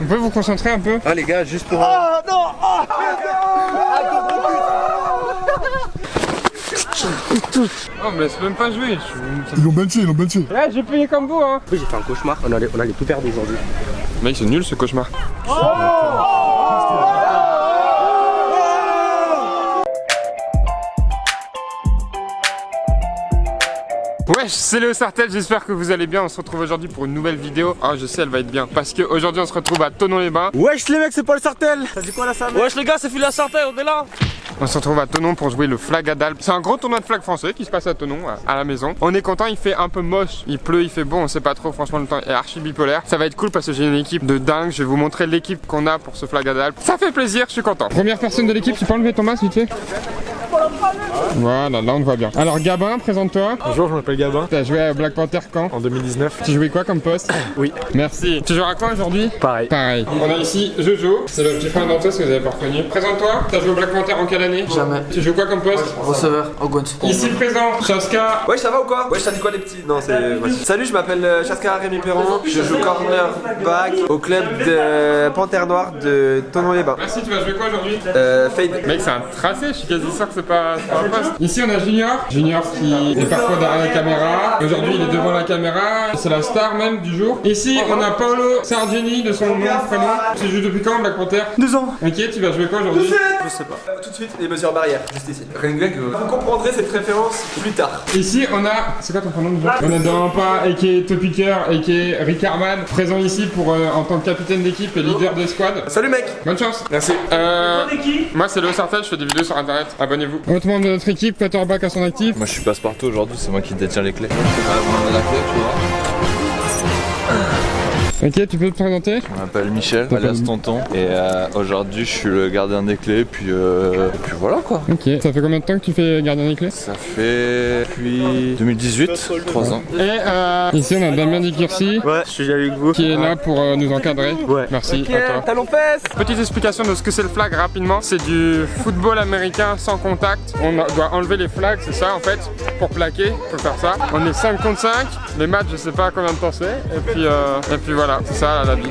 Vous pouvez vous concentrer un peu? Ah les gars, juste pour... Ah non. Oh mais laisse même pas jouer. Ils l'ont benché, Ouais, j'ai payé comme vous hein. Oui, j'ai fait un cauchemar, on allait tout perdre aujourd'hui. Mec, c'est nul ce cauchemar. Wesh, c'est Léo Sartel, j'espère que vous allez bien. On se retrouve aujourd'hui pour une nouvelle vidéo. Ah, je sais, elle va être bien. Parce qu'aujourd'hui, on se retrouve à Thonon-les-Bains. Wesh les mecs, c'est pas le Sartel. Ça dit quoi la Sam? Wesh les gars, c'est Phil la Sartel, on est là. On se retrouve à Thonon pour jouer le flag à dalle. C'est un gros tournoi de flag français qui se passe à Thonon, à la maison. On est content, il fait un peu moche, il pleut, il fait bon, on sait pas trop, franchement le temps est archi bipolaire. Ça va être cool parce que j'ai une équipe de dingue, je vais vous montrer l'équipe qu'on a pour ce flag à dalle. Ça fait plaisir, je suis content. Première personne de l'équipe, tu peux enlever ton masque vite fait? Voilà, là on te voit bien. Alors Gabin, présente-toi. Bonjour, je m'appelle Gabin. T'as joué à Black Panther quand? En 2019. Tu jouais quoi comme poste? Oui. Merci. Tu joues à quoi aujourd'hui? Pareil. Pareil. On a ici Jojo, c'est le petit frère d'Antoine, si vous avez pas reconnu. Présente-toi, t'as joué au Black Panther en quelle année? Jamais. Tu joues quoi comme poste? Receveur, au Guns. Ici présent, Chaska. Wesh, ça va ou quoi? Wesh, ça dit quoi les petits? Non, c'est... Salut, je m'appelle Chaska Rémi Perron. Je joue cornerback au club de Panthère Noire de Thonon-les-Bains. Merci, tu vas jouer quoi aujourd'hui? Fade. Mec, c'est un tracé, je suis quasi sûr que c'est pas un poste. Ici, on a Junior. Junior qui est parfois derrière la caméra. Aujourd'hui, il est devant la caméra. C'est la star même du jour. Ici, on a Paolo Sargini de son nom, prénom. Tu joues depuis quand, Black Panther? 2 ans. Ok, tu vas jouer quoi aujourd'hui? Je sais pas. Tout de suite, les mesures barrières, juste ici. Vous comprendrez cette référence plus tard. Ici, on a... C'est quoi ton prénom déjà? On a Dorampa, a.k.a. Topicker, a.k.a. Ricardman, présent ici pour en tant que capitaine d'équipe et leader de squad. Salut mec. Bonne chance. Merci. Moi, c'est Léo Sartel, je fais des vidéos sur internet. Abonnez-vous. Autre membre de notre équipe, quarterback à son actif. Moi je suis passe-partout aujourd'hui, c'est moi qui détiens les clés. Ok, tu peux te présenter? Je m'appelle Michel, alias Tonton, et aujourd'hui je suis le gardien des clés, puis voilà quoi. Ok, ça fait combien de temps que tu fais gardien des clés? Ça fait depuis 2018, 3 ans. Et ici on a Damien Di Cursi Ouais, je suis avec vous. qui est là pour nous encadrer. Ouais. Merci à toi. Talons fesses. Petite explication de ce que c'est le flag rapidement. C'est du football américain sans contact. On doit enlever les flags, c'est ça en fait. Pour plaquer, faut faire ça. On est 5 contre 5. Les matchs, je sais pas combien de temps c'est. Et puis voilà, c'est ça la vie.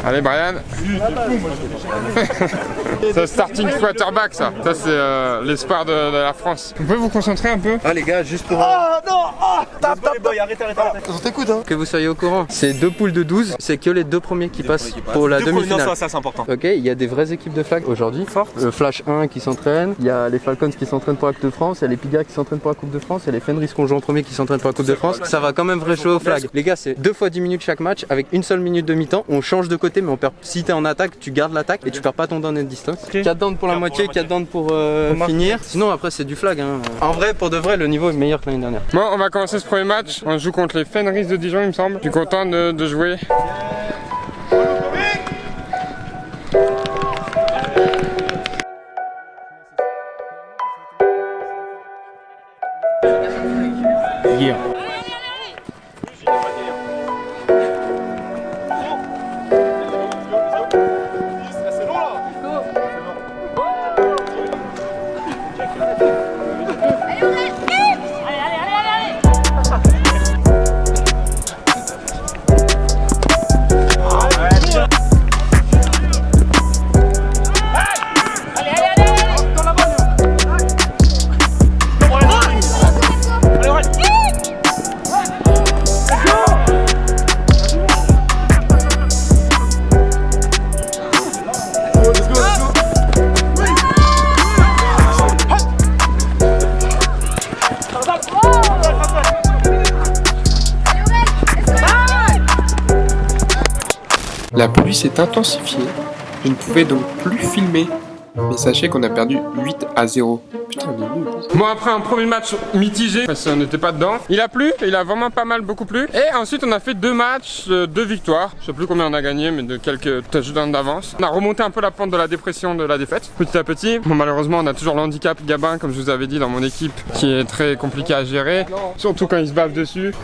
Allez Brian. C'est starting quarterback ça. Ça c'est l'espoir de la France. Vous pouvez vous concentrer un peu? Ah les gars, juste pour... Ah non. Tape. Arrête. On t'écoute hein. Que vous soyez au courant, c'est 2 poules de 12, c'est que les 2 premiers qui passent pour la demi-finale. Non, ça c'est important. Ok, il y a des vraies équipes de flag aujourd'hui. Le Flash 1 qui s'entraîne, il y a les Falcons qui s'entraînent pour la Coupe de France, il y a les Pigas qui s'entraînent pour la Coupe de France, il y a les Fenris qu'on joue en premier qui s'entraînent pour la Coupe de France. Ça va quand même vrai chaud au flag. Les gars, c'est 2 fois 10 minutes chaque match avec une seule minute de mi-temps. On change de côté, mais on perd. Si t'es en attaque, tu gardes l'attaque et tu perds pas ton down de distance. 4 downs pour la moitié, 4 downs pour finir. Sinon, après, c'est du flag. Hein. En vrai, pour de vrai, le niveau est meilleur que l'année dernière. Bon, on va commencer ce premier match. On joue contre les Fenris de Dijon, il me semble. Je suis content de jouer. La pluie s'est intensifiée, je ne pouvais donc plus filmer, mais sachez qu'on a perdu 8-0. Putain, on est nul. Bon, après un premier match mitigé, parce qu'on n'était pas dedans, il a plu, il a vraiment pas mal, beaucoup plu. Et ensuite, on a fait 2 matchs, 2 victoires. Je sais plus combien on a gagné, mais de quelques touchdowns d'avance. On a remonté un peu la pente de la dépression de la défaite, petit à petit. Bon, malheureusement, on a toujours le handicap Gabin, comme je vous avais dit, dans mon équipe, qui est très compliqué à gérer, surtout quand il se bave dessus.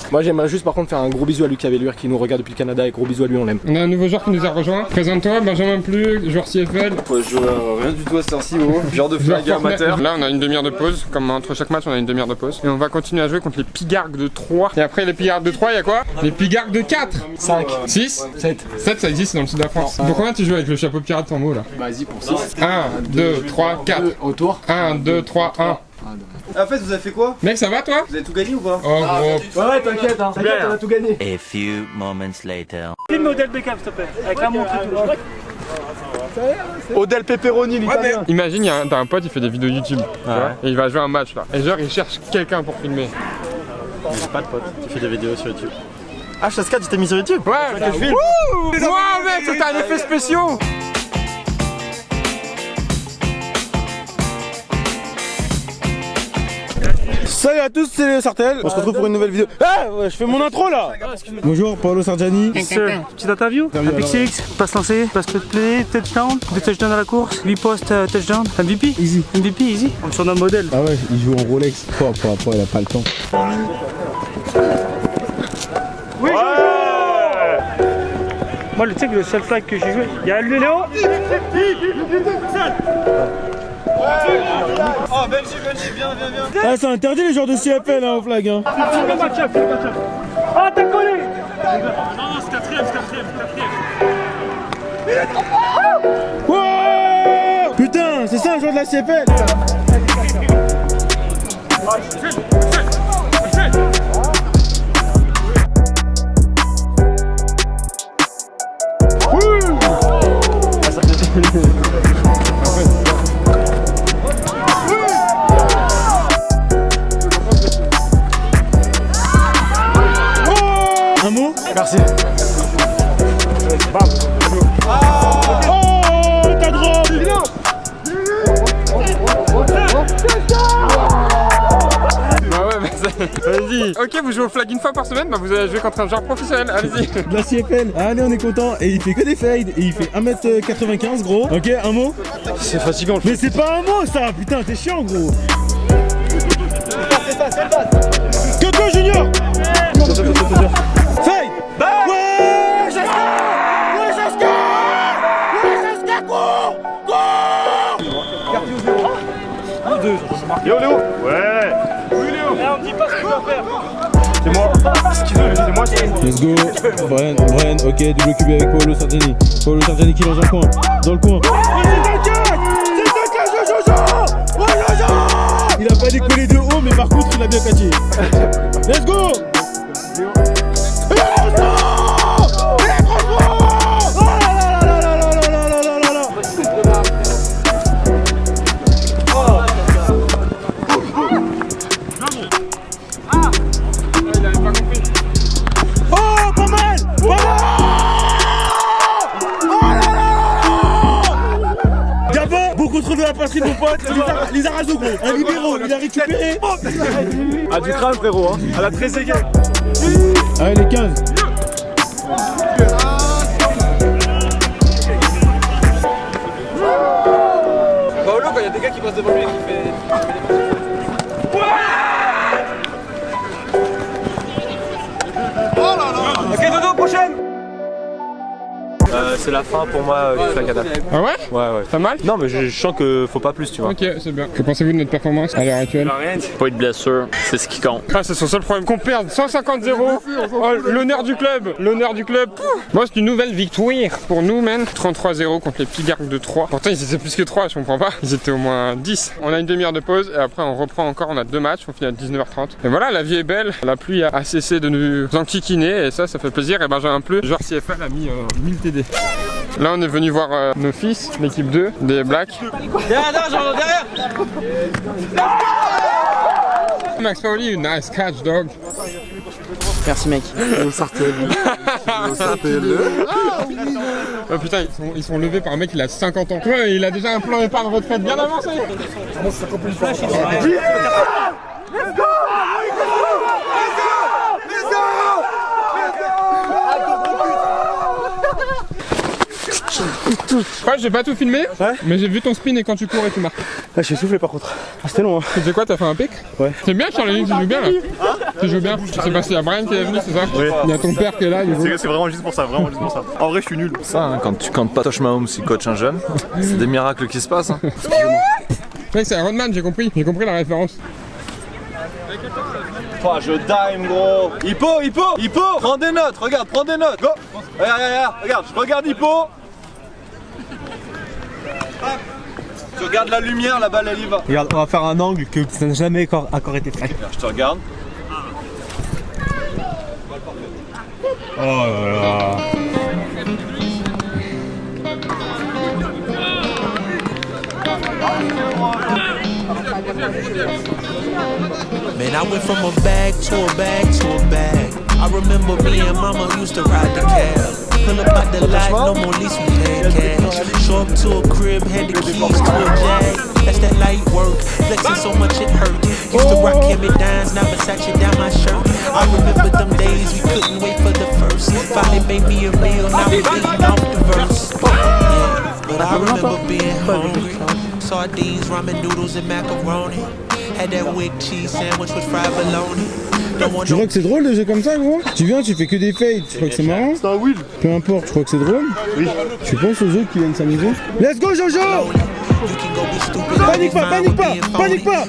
Moi j'aimerais juste par contre faire un gros bisou à Lucas Velluire qui nous regarde depuis le Canada et gros bisou à lui, on l'aime. On a un nouveau joueur qui nous a rejoint. Présente-toi, Benjamin Plu, joueur CFL. Je joue rien du tout à cette heure-ci, genre de Joueur flag Fortnite. amateur. Là, on a une demi-heure de pause. Comme entre chaque match, on a une demi-heure de pause. Et on va continuer à jouer contre les Pigargues de 3. Et après les Pigargues de 3, il y a quoi? Les Pigargues de 4. 5, 6 7. 7, ça existe dans le sud de la France. Pour combien tu joues avec le chapeau pirate en haut là? Vas-y pour 6. 1, 2, 3, 4. Autour. 1, 2, 3, 1. En fait, vous avez fait quoi? Mec, ça va toi? Vous avez tout gagné ou pas? Oh gros. Ouais, t'inquiète, hein. T'inquiète, on a tout gagné. A few moments later. Filme Odell Beckham, s'il te plaît. Avec la montre et tout. Odell Pepperoni, l'italien. Imagine, t'as un pote, il fait des vidéos YouTube. Tu vois, et il va jouer un match là. Et genre, il cherche quelqu'un pour filmer. J'ai pas de pote, tu fais des vidéos sur YouTube. Ah, Chaska, tu t'es mis sur YouTube? Ouais, que je filme. Wow, mec, c'était un effet spécial. Salut à tous, c'est Sartel. On se retrouve pour une nouvelle vidéo. Ah, ouais, je fais mon intro là. Bonjour, Paolo Sargiani. Petite interview. Un Pixix, passe lancé, passe play, touchdown, 2 touchdowns à la course, 8 postes, touchdown, MVP. Easy. MVP, easy. On me surnomme modèle. Ah ouais, il joue en Rolex. Il a pas le temps. Oui, moi, tu sais que le seul flag que j'ai joué, il y a le Léo. Oh, Belgique, viens. Ah, c'est interdit les joueurs de CFL hein, au flag. Hein. Fais le match-up. Ah, t'as collé. Non, c'est quatrième. Wow putain, c'est ça un joueur de la CFL. Un mot? Merci. Oh, t'as drôle. Bah ouais, mais vas-y. Ok, vous jouez au flag une fois par semaine, bah vous allez jouer contre un joueur professionnel, allez-y. De la CFL. Allez, on est content. Et il fait que des fades. Et il fait 1m95 gros. Ok, un mot? C'est fatigant. Mais c'est pas un mot ça. Putain, t'es chiant gros. Que toi Junior. Fade. Ouais, Chaska. Cours. Yo Léo. Ouais. Oui Léo. On me dit pas ce qu'il doit faire. C'est moi. Ce qu'il veut, c'est moi. Let's go. Brian, ok, double QB avec Paolo Sargiani. Paolo Sargiani qui lance dans le coin. Dans le coin. Il a pas décollé de haut, mais par contre, il a bien catché. Let's go. Contrôle de la patrie de mon pote, les Arazo gros, un libéraux, il a récupéré. Ah du crâne frérot, hein. À la 13 égale. Allez les 15. Paolo, quand il y a des gars qui passent devant lui et qui fait... Ok, Dodo, prochaine. C'est la fin pour moi du flag Adal. Ah ouais? Ouais. T'as mal? Non mais je sens que faut pas plus tu vois. Ok, c'est bien. Que pensez-vous de notre performance à l'heure actuelle? Pas de blessure, c'est ce qui compte. Ah, c'est son seul problème. Qu'on perde 150-0. Oh, l'honneur du club. L'honneur du club. Moi, c'est une nouvelle victoire pour nous, man. 33-0 contre les Pigargues de 3. Pourtant, ils étaient plus que 3, je comprends pas. Ils étaient au moins 10. On a une demi-heure de pause et après, on reprend encore. On a 2 matchs. On finit à 19h30. Et voilà, la vie est belle. La pluie a cessé de nous enquiquiner et ça fait plaisir. Et Benjamin Plu, joueur CFL, a mis 1000 TD. Là, on est venu voir nos fils, l'équipe 2 des Blacks. Derrière. Max Paoli, nice catch, dog. Merci mec. Oh putain, ils sont levés par un mec, il a 50 ans. Ouais, il a déjà un plan épargne retraite bien avancé. Ouais, j'ai pas tout filmé, mais j'ai vu ton spin et quand tu cours et tu marques. Ah, je suis soufflé par contre. Ah, c'était long, hein. Tu sais quoi, t'as fait un pic? Ouais. C'est bien, Charlie, tu joues bien là. Tu joues bien. C'est parce qu'il y a Brian qui est venu, c'est ça? Oui. Il y a ton père qui est là, il joue. C'est vraiment juste pour ça, vraiment juste pour ça. En vrai, je suis nul. Ça, hein, quand Patoche Mahomes il coach un jeune, c'est des miracles qui se passent. Hein. Mec, c'est Iron Man, j'ai compris la référence. Oh, je dime, gros. Hippo, prends des notes, regarde, prends des notes. Go. Regarde, je regarde Hippo. Tu regardes la lumière, la balle elle y va. Regarde, on va faire un angle que ça n'a jamais encore été fait. Je te regarde. Oh là là. Man, I went from a bag to a bag to a bag. I remember me and mama used to ride the cab. Pull up out the lot, no more lease, we paying cash. Show up to a crib, hand the keys to a jag. That's that light work, flexing so much it hurt. Used to rock Hand-me-downs, now Versace down my shirt. I remember them days we couldn't wait for the first. Finally made me a meal, now we eating off the verse. Yeah, but I remember being hungry. Sardines, ramen noodles and macaroni. Had that wick cheese sandwich with fried bologna. Tu crois que c'est drôle de jeux comme ça, gros? Tu viens, tu fais que des fades, tu crois que c'est marrant? C'est un wheel. Peu importe, tu crois que c'est drôle? Oui. Tu penses aux autres qui viennent s'amuser? Let's go, Jojo! Panique pas!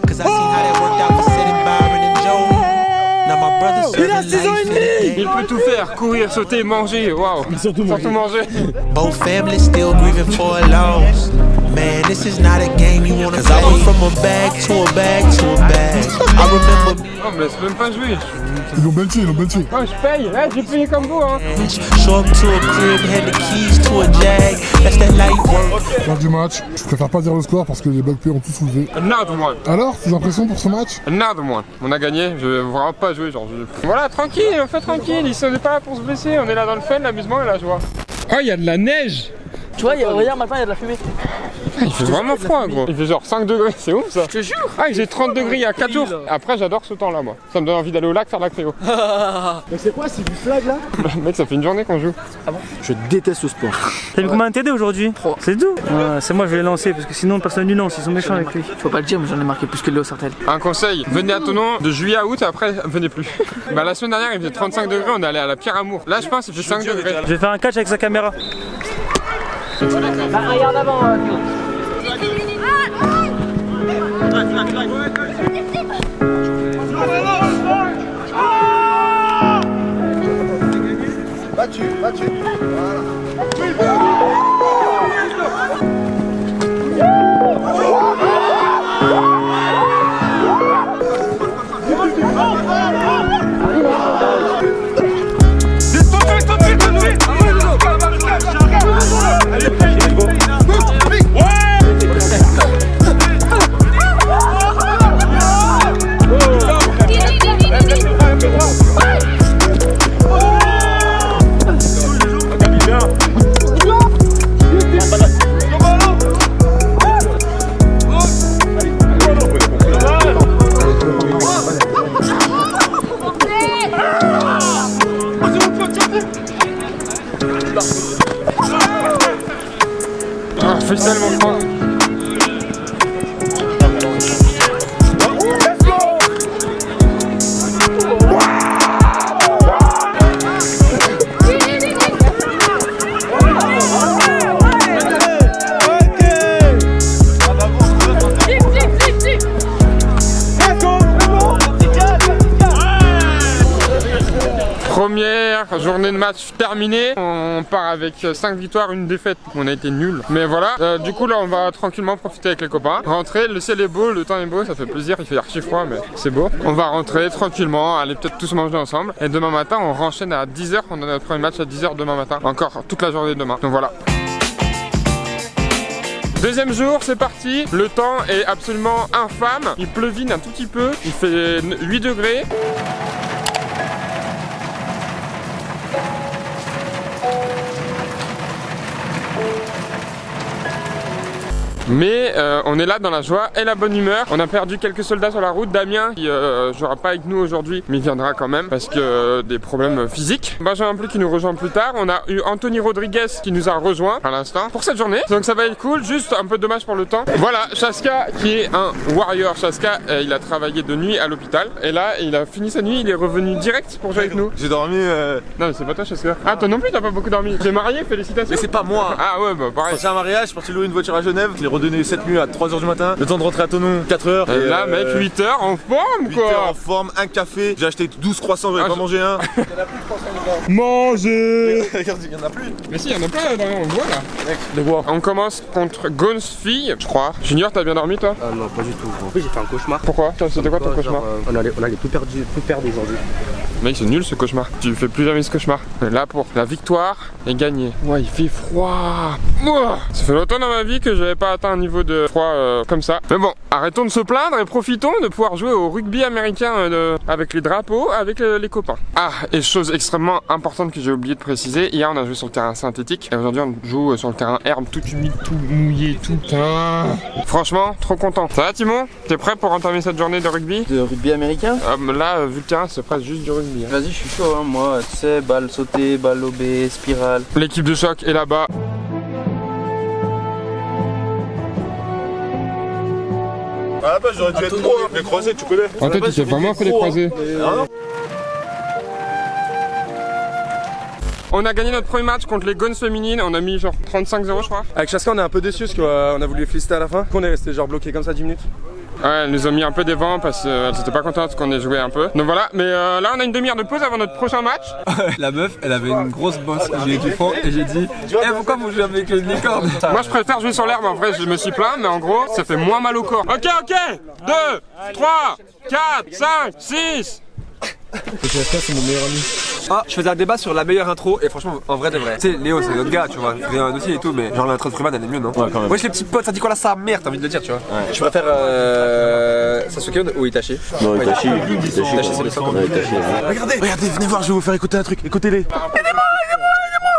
Il a 6 ans et demi! Il peut tout faire, courir, sauter, manger, waouh! Surtout manger. Both families still grieving for a loss. Man, this is not a game you wanna play. I went from a bag to a bag to a bag. I remember me. Oh, me laisse même pas jouer. Ils l'ont bien tué. Oh, je paye, ouais, j'ai payé comme vous, hein. Show up to a crib, had the keys to a jag. That's that light work. Lors du match, je préfère pas dire le score parce que les Buckpay ont tout soulevé. Another one. Alors, tes impressions pour ce match? Another one. On a gagné, je vais vraiment pas jouer, genre. Voilà, tranquille, on fait tranquille. Ils sont pas là pour se blesser, on est là dans le fun, l'amusement et la joie. Oh, il y a de la neige. Tu vois, regarde, maintenant il y a de la fumée. Ah, il fait vraiment froid, gros. Il fait genre 5 degrés, c'est ouf ça. Je te jure. Ah, j'ai 30 degrés il y a 4 jours. Après, j'adore ce temps-là, moi. Ça me donne envie d'aller au lac faire de la créo. Mais c'est quoi, c'est du flag là? Mec, ça fait une journée qu'on joue. Ah bon? Je déteste ce sport. T'as vu combien de TD aujourd'hui? 3. C'est tout? C'est moi, je vais les lancer parce que sinon personne ne lance, ils sont méchants avec lui. Faut pas le dire, mais j'en ai marqué plus que Léo Sartel. Un conseil, venez à Thonon de juillet à août, après venez plus. Bah la semaine dernière il faisait 35 degrés, on est allé à la Pierre Amour. Là je pense il fait 5 degrés. Je vais faire un catch avec sa caméra. Bah, regarde avant, Battu. Ah, fait tellement froid. Première journée de match terminée, on part avec 5 victoires, 1 défaite, on a été nuls. Mais voilà, du coup là on va tranquillement profiter avec les copains. Rentrer, le ciel est beau, le temps est beau, ça fait plaisir, il fait archi froid mais c'est beau. On va rentrer tranquillement, aller peut-être tous manger ensemble. Et demain matin on renchaîne à 10h, on a notre premier match à 10h demain matin. Encore toute la journée demain, donc voilà. Deuxième jour, c'est parti. Le temps est absolument infâme, il pleuvine un tout petit peu, il fait 8 degrés. Mais on est là dans la joie et la bonne humeur. On a perdu quelques soldats sur la route. Damien qui jouera pas avec nous aujourd'hui, mais il viendra quand même parce que des problèmes physiques. Benjamin Plus qui nous rejoint plus tard. On a eu Anthony Rodriguez qui nous a rejoint à l'instant pour cette journée. Donc ça va être cool, juste un peu dommage pour le temps. Voilà, Chaska qui est un warrior. Chaska, il a travaillé de nuit à l'hôpital et là il a fini sa nuit, il est revenu direct pour jouer avec nous. J'ai dormi. Non mais c'est pas toi Chaska. Ah toi non plus t'as pas beaucoup dormi. T'es marié, félicitations. Mais c'est pas moi. Ah ouais bah pareil. C'est un mariage, je suis parti louer une voiture à Genève, je l'ai redonné cette nuit à 3h du matin, le temps de rentrer à Thonon 4h. Et là mec 8h en forme 8h quoi. en forme, un café, j'ai acheté 12 croissants, j'avais pas mangé un. Manger. Regarde, il y en a plus. Mais si, il y en a plein derrière, on le voit là. Les voix. On commence contre Gonzfi, je crois. Junior, t'as bien dormi toi? Ah non, pas du tout. En fait, j'ai fait un cauchemar. Pourquoi? C'était quoi ton cauchemar? On allait tout perdre aujourd'hui. Mec, c'est nul ce cauchemar. Tu fais plus jamais ce cauchemar. On est là pour la victoire et gagner. Ouais, il fait froid. Ouah. Ça fait longtemps dans ma vie que j'avais pas atteint un niveau de froid comme ça. Mais bon, arrêtons de se plaindre et profitons de pouvoir jouer au rugby américain avec les drapeaux, avec les copains. Ah, et chose extrêmement importante que j'ai oublié de préciser, hier on a joué sur le terrain synthétique et aujourd'hui on joue sur le terrain herbe, tout humide, tout mouillé, tout. Franchement, trop content. Ça va Timon? T'es prêt pour entamer cette journée de rugby? De rugby américain? Là, vu le terrain, c'est presque juste du rugby. Vas-y, je suis chaud, hein, moi. Tu sais, balle sautée, balle lobée, spirale. L'équipe de choc est là-bas. À la base, j'aurais dû être pro, les croisés, tu connais. En fait, il s'est vraiment fait les croisés. On a gagné notre premier match contre les Guns féminines, on a mis genre 35-0 je crois. Avec Chaska on est un peu déçus parce qu'on a voulu les féliciter à la fin. On est resté genre bloqué comme ça 10 minutes. Ouais, elles nous ont mis un peu des vents parce qu'elles étaient pas contentes qu'on ait joué un peu. Donc voilà, mais là on a une demi-heure de pause avant notre prochain match. La meuf, elle avait une grosse bosse que j'ai du fond et j'ai dit pourquoi vous jouez avec une licorne? Moi je préfère jouer sur l'herbe, en vrai je me suis plaint, mais en gros ça fait moins mal au corps. Ok, 2, 3, 4, 5, 6. C'est mon meilleur ami. Ah, je faisais un débat sur la meilleure intro et franchement, en vrai de vrai. Tu sais, Léo, c'est notre gars, tu vois. Il y a un dossier et tout, mais genre l'intro de Freeman, elle est mieux, non? Ouais, quand même. Wesh, les petits potes, ça dit quoi là, sa mère, t'as envie de le dire, tu vois. Ouais. Je préfère Sasuke ou Itachi? Non, Itachi. Itachi, c'est le sang. Regardez, venez voir, je vais vous faire écouter un truc. Écoutez-les.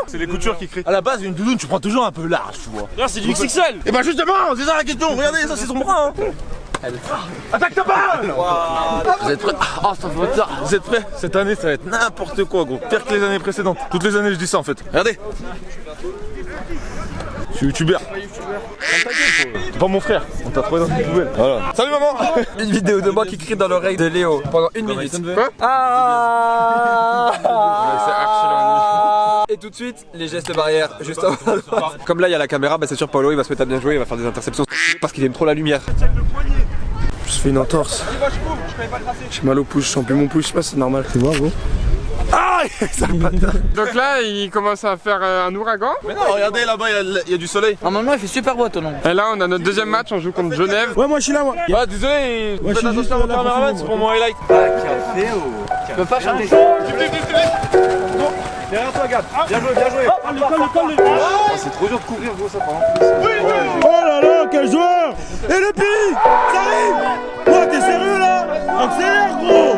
C'est les coutures qui crient. À la base, une doudoune, tu prends toujours un peu large, tu vois. Regarde, c'est du XXL. Et bah justement, c'est ça la question. Regardez, ça c'est son bras. Hein. Attaque ta balle. Vous êtes prêts? Oh, ça va être ça. Vous êtes prêts? Cette année, ça va être n'importe quoi, gros. Pire que les années précédentes. Toutes les années, je dis ça en fait. Regardez. Je suis youtubeur. T'es pas mon frère. On t'a trouvé dans une poubelle. Voilà. Salut maman. Une vidéo de moi qui crie dans l'oreille de Léo pendant 1 minute. Quoi? Ah. C'est archi Et tout de suite, les gestes barrières juste avant. Comme là il y a la caméra, bah c'est sûr Paolo il va se mettre à bien jouer, il va faire des interceptions parce qu'il aime trop la lumière. Je fais une entorse. J'ai mal au pouce, je sens plus mon pouce, je sais pas si c'est normal. Tu vois gros? Ah, ça va. Donc là, il commence à faire un ouragan. Mais non, regardez là-bas, il y a du soleil. Normalement, il fait super beau à ton nom. Et là, on a notre deuxième match, on joue contre Genève. Ouais, moi je suis là, moi. Ah, désolé, faites attention à mon caméraman, c'est pour mon highlight. Tu peux pas chanter. Derrière toi, Gab. Bien joué, bien joué. C'est trop dur de couvrir gros ça par Oh là là, quel joueur! Et le pied! Ça arrive! Oh, t'es sérieux là? Accélère, gros!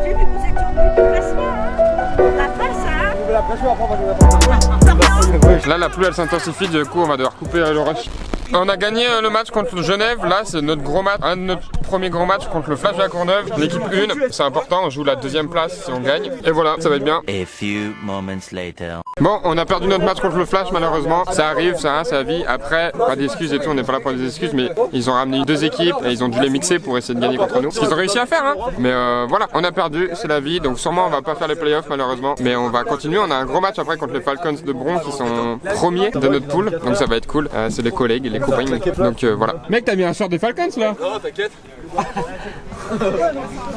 J'ai vu que vous étiez en plus de placement. La passe, Là, la pluie elle s'intensifie, du coup, on va devoir couper le rush. On a gagné le match contre Genève, là c'est notre gros match, un de notre premier gros match contre le Flash de la Courneuve, l'équipe 1, c'est important, on joue la deuxième place si on gagne, et voilà, ça va être bien. A few moments later. Bon, on a perdu notre match contre le Flash malheureusement, ça arrive, ça, c'est la vie, après, pas d'excuses et tout, on n'est pas là pour des excuses, mais ils ont ramené 2 équipes et ils ont dû les mixer pour essayer de gagner contre nous, ce qu'ils ont réussi à faire, hein. Mais voilà, on a perdu, c'est la vie, donc sûrement on va pas faire les playoffs malheureusement, mais on va continuer, on a un gros match après contre les Falcons de Bron qui sont premiers de notre pool, donc ça va être cool, c'est les collègues et les copains, donc voilà. Mec, t'as mis un short des Falcons là? Non, t'inquiète.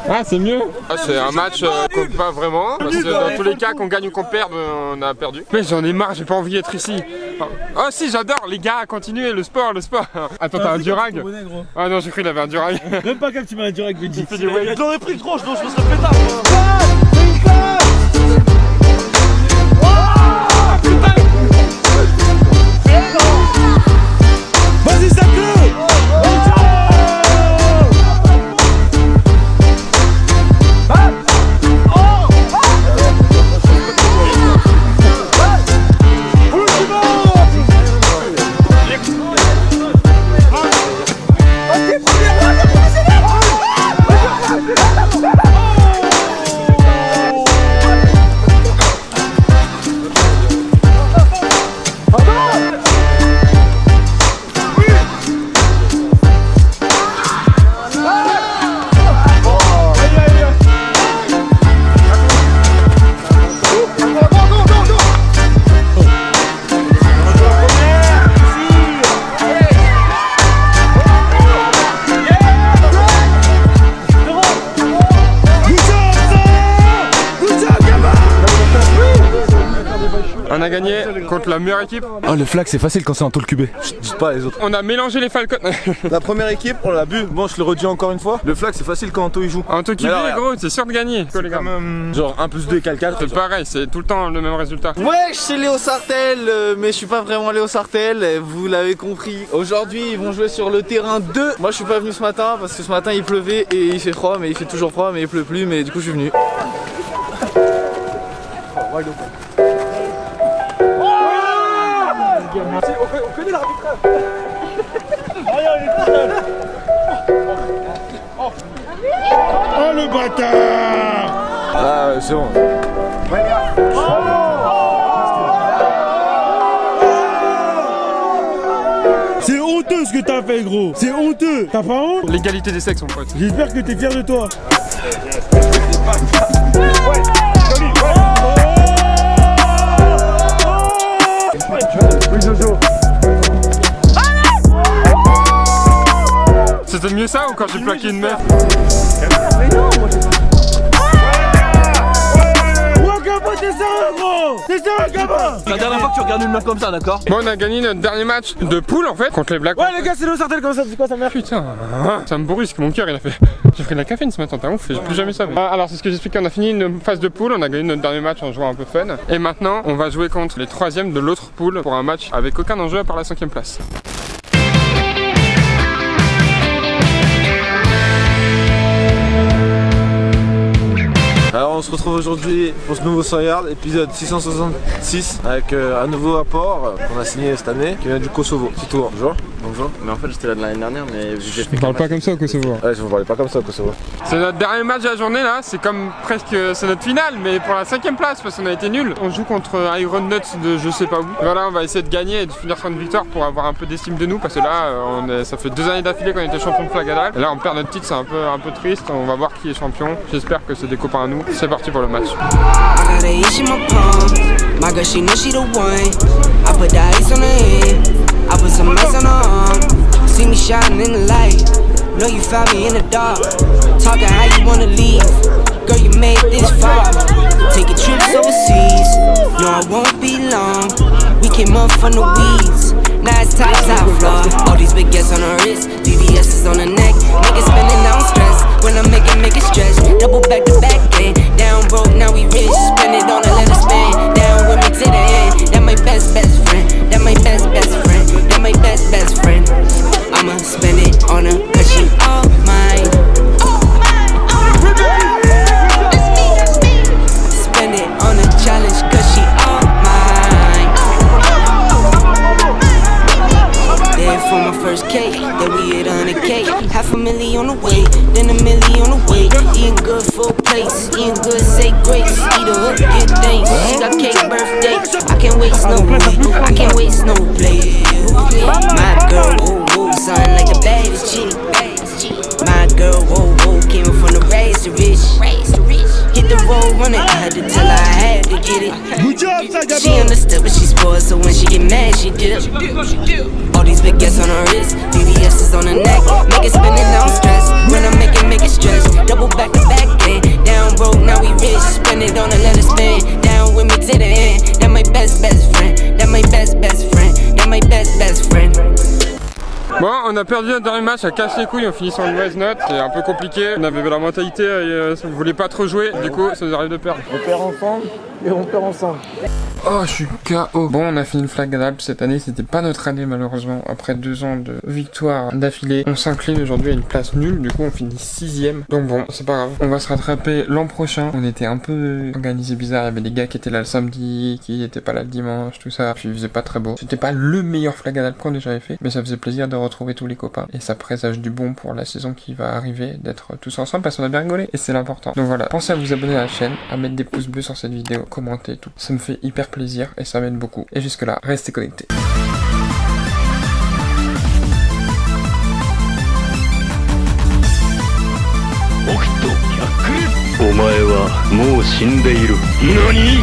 Ah, c'est mieux. Ah, c'est un match qu'on pas vraiment, parce que dans tous les cas qu'on gagne ou qu'on perde, on a perdu. Mais j'en ai marre, j'ai pas envie d'être ici. Oh si, j'adore les gars, continuez le sport, le sport. Attends, t'as un durag? Ah non, j'ai cru qu'il avait un durag. Même pas comme tu m'as un durag, mais dis. Je l'aurais pris gros, je me serais fait tard. Vas-y, ça clôt! On a gagné contre la meilleure équipe. Oh, le flag, c'est facile quand c'est en tôle cubée. Je dis pas les autres. On a mélangé les Falcons. La première équipe, on l'a bu. Bon, je le redis encore une fois. Le flag, c'est facile quand Anto il joue. En tout cas, gros, c'est sûr de gagner. C'est quand même genre 1 + 2 égale 4. C'est pareil, c'est tout le temps le même résultat. Ouais, c'est Léo Sartel, mais je suis pas vraiment Léo Sartel, vous l'avez compris. Aujourd'hui, ils vont jouer sur le terrain 2. Moi, je suis pas venu ce matin parce que ce matin il pleuvait et il fait froid, mais il fait toujours froid, mais il pleut plus, mais du coup, je suis venu. On connaît l'arbitrage. Oh le bâtard! Ah, c'est bon. C'est honteux ce que t'as fait, gros! C'est honteux! T'as pas honte? L'égalité des sexes, mon pote. J'espère que t'es fier de toi. C'était mieux ça ou quand j'ai plaqué une meuf? Mais non, moi j'ai t'es sérieux, gros? T'es sérieux, gamin? C'est la dernière fois que tu regardes une meuf comme ça, d'accord? Bon, on a gagné notre dernier match de poule en fait contre les Blacks. Ouais, les gars, c'est Léo Sartel comme ça, c'est quoi sa mère? Putain, ça me brusque, mon cœur il a fait. J'ai pris de la caféine ce matin, t'as ouf, j'ai plus jamais ça. Alors, c'est ce que j'expliquais, on a fini une phase de poule, on a gagné notre dernier match en jouant un peu fun. Et maintenant, on va jouer contre les 3e de l'autre poule pour un match avec aucun enjeu à part la 5e place. Alors on se retrouve aujourd'hui pour ce nouveau 100 yards, épisode 666 avec un nouveau rapport qu'on a signé cette année qui vient du Kosovo. C'est tout. Bonjour. Bonjour. Mais en fait, j'étais là de l'année dernière, mais j'ai fait. On parle pas comme ça au Kosovo. Ouais, vous parlez pas comme ça au Kosovo. C'est notre dernier match de la journée là, c'est comme presque, c'est notre finale, mais pour la 5e place parce qu'on a été nuls. On joue contre Iron Nuts de je sais pas où. Voilà, on va essayer de gagner et de finir sur une victoire pour avoir un peu d'estime de nous parce que là, ça fait 2 années d'affilée qu'on était champion de flag à dalle. Et là, on perd notre titre, c'est un peu triste. On va voir qui est champion. J'espère que c'est des copains à nous. C'est parti pour le match. See me shining in the light. Know you found me in the dark. Talking how you wanna leave. Girl, you made this far. Taking trips overseas. No, I won't be long. We came up from the weeds. Now it's top floor. All these big gets on the wrist. VVS is on the neck. Make it spinning down stress. When I make it stretch. Double back to back then. Down broke, now we rich. Spend it on a let it spin. Down with me to the end. That my best friend. That my best friend. That my best friend. I'ma spend it on her, cause she all mine. Spend it on a challenge, cause she all mine. There for my first cake, then we hit 100K. $500,000 on the way, then $1 million on the way. Eating good full plates, eating good, say grace. Eat a hook, get thanks. She got cake birthday. I can't waste no play, I can't waste no play. My girl, whoa, something like the baddest chick. My girl, whoa, came up from the rags to rich. Hit the road running, I had to tell her I had to get it. Good job, She understood, but she spoiled, so when she get mad, she dip. All these big gets on her wrist, VVS is on her neck. Make it spin it down stress. When I make it stress. Double back to back then. Down road, now we rich. Spend it on her, let it spin. Down with me to the end. That my best friend. That my best friend. That my best friend. Bon, on a perdu notre dernier match, à casse les couilles, on finit sur une mauvaise note, c'est un peu compliqué, on avait la mentalité, on voulait pas trop jouer, du coup ça nous arrive de perdre. On perd ensemble et on perd ensemble. Oh, je suis KO. Bon, on a fini le flag d'Alpes cette année, c'était pas notre année malheureusement. Après 2 ans de victoire d'affilée, on s'incline aujourd'hui à une place nulle, du coup on finit 6ème. Donc bon, c'est pas grave, on va se rattraper l'an prochain. On était un peu organisé bizarre, il y avait des gars qui étaient là le samedi, qui étaient pas là le dimanche, tout ça. Puis il faisait pas très beau. C'était pas le meilleur flag d'Alpes qu'on ait jamais fait, mais ça faisait plaisir de retrouver tous les copains. Et ça présage du bon pour la saison qui va arriver, d'être tous ensemble parce qu'on a bien rigolé. Et c'est l'important. Donc voilà, pensez à vous abonner à la chaîne, à mettre des pouces bleus sur cette vidéo, commenter et tout. Ça me fait hyper plaisir et ça m'aide beaucoup. Et jusque là, restez connectés. お前はもう死んでいる。何？